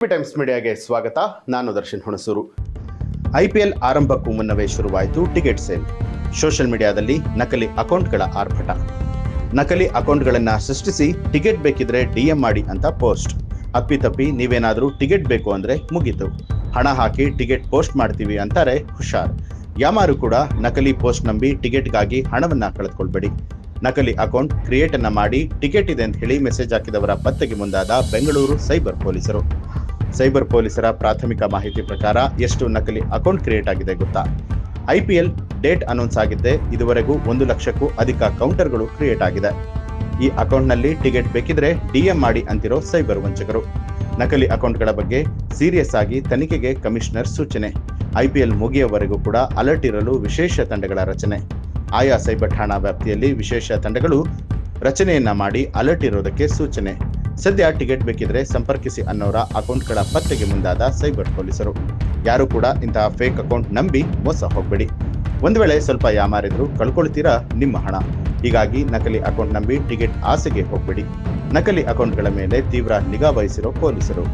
Times ಮೀಡಿಯಾಗೆ ಸ್ವಾಗತ. ನಾನು Darshan Hunsur. IPL ಆರಂಭಕ್ಕೂ ಮುನ್ನವೇ ಶುರುವಾಯಿತು ಟಿಕೆಟ್ ಸೇಲ್. ಸೋಷಿಯಲ್ ಮೀಡಿಯಾದಲ್ಲಿ ನಕಲಿ ಅಕೌಂಟ್ಗಳ ಆರ್ಭಟ. ನಕಲಿ ಅಕೌಂಟ್ಗಳನ್ನು ಸೃಷ್ಟಿಸಿ ಟಿಕೆಟ್ ಬೇಕಿದ್ರೆ DM ಮಾಡಿ ಅಂತ ಪೋಸ್ಟ್. ಅಪ್ಪಿತಪ್ಪಿ ನೀವೇನಾದರೂ ಟಿಕೆಟ್ ಬೇಕು ಅಂದರೆ ಮುಗೀತು, ಹಣ ಹಾಕಿ ಟಿಕೆಟ್ ಪೋಸ್ಟ್ ಮಾಡ್ತೀವಿ ಅಂತಾರೆ ಹುಷಾರ್. ಯಾಮಾರು ಕೂಡ ನಕಲಿ ಪೋಸ್ಟ್ ನಂಬಿ ಟಿಕೆಟ್ಗಾಗಿ ಹಣವನ್ನು ಕಳೆದುಕೊಳ್ಬೇಡಿ. ನಕಲಿ ಅಕೌಂಟ್ ಕ್ರಿಯೇಟ್ ಅನ್ನ ಮಾಡಿ ಟಿಕೆಟ್ ಇದೆ ಅಂತ ಹೇಳಿ ಮೆಸೇಜ್ ಹಾಕಿದವರ ಪತ್ತೆಗೆ ಮುಂದಾದ ಬೆಂಗಳೂರು ಸೈಬರ್ ಪೊಲೀಸರು. ಸೈಬರ್ ಪೊಲೀಸರ ಪ್ರಾಥಮಿಕ ಮಾಹಿತಿ ಪ್ರಕಾರ ಎಷ್ಟು ನಕಲಿ ಅಕೌಂಟ್ ಕ್ರಿಯೇಟ್ ಆಗಿದೆ ಗೊತ್ತಾ? IPL ಡೇಟ್ ಅನೌನ್ಸ್ ಆಗಿದ್ದೆ ಇದುವರೆಗೂ 1 ಲಕ್ಷಕ್ಕೂ ಅಧಿಕ ಕೌಂಟರ್ಗಳು ಕ್ರಿಯೇಟ್ ಆಗಿದೆ. ಈ ಅಕೌಂಟ್ನಲ್ಲಿ ಟಿಕೆಟ್ ಬೇಕಿದ್ರೆ DM ಮಾಡಿ ಅಂತಿರೋ ಸೈಬರ್ ವಂಚಕರು. ನಕಲಿ ಅಕೌಂಟ್ಗಳ ಬಗ್ಗೆ ಸೀರಿಯಸ್ ಆಗಿ ತನಿಖೆಗೆ ಕಮಿಷನರ್ ಸೂಚನೆ. IPL ಮುಗಿಯುವವರೆಗೂ ಕೂಡ ಅಲರ್ಟ್ ಇರಲು ವಿಶೇಷ ತಂಡಗಳ ರಚನೆ. ಆಯಾ ಸೈಬರ್ ಠಾಣಾ ವ್ಯಾಪ್ತಿಯಲ್ಲಿ ವಿಶೇಷ ತಂಡಗಳು ರಚನೆಯನ್ನ ಮಾಡಿ ಅಲರ್ಟ್ ಇರೋದಕ್ಕೆ ಸೂಚನೆ. ಸದ್ಯ ಟಿಕೆಟ್ ಬೇಕಿದ್ರೆ ಸಂಪರ್ಕಿಸಿ ಅನ್ನೋರ ಅಕೌಂಟ್ಗಳ ಪತ್ತೆಗೆ ಮುಂದಾದ ಸೈಬರ್ ಪೊಲೀಸರು. ಯಾರು ಕೂಡ ಇಂತಹ ಫೇಕ್ ಅಕೌಂಟ್ ನಂಬಿ ಮೋಸ ಹೋಗಬೇಡಿ. ಒಂದು ವೇಳೆ ಸ್ವಲ್ಪ ಯಾಮಾರಿದ್ರು ಕಳ್ಕೊಳ್ತೀರಾ ನಿಮ್ಮ ಹಣ. ಹೀಗಾಗಿ ನಕಲಿ ಅಕೌಂಟ್ ನಂಬಿ ಟಿಕೆಟ್ ಆಸೆಗೆ ಹೋಗಬೇಡಿ. ನಕಲಿ ಅಕೌಂಟ್ಗಳ ಮೇಲೆ ತೀವ್ರ ನಿಗಾ ವಹಿಸಿರೋ ಪೊಲೀಸರು.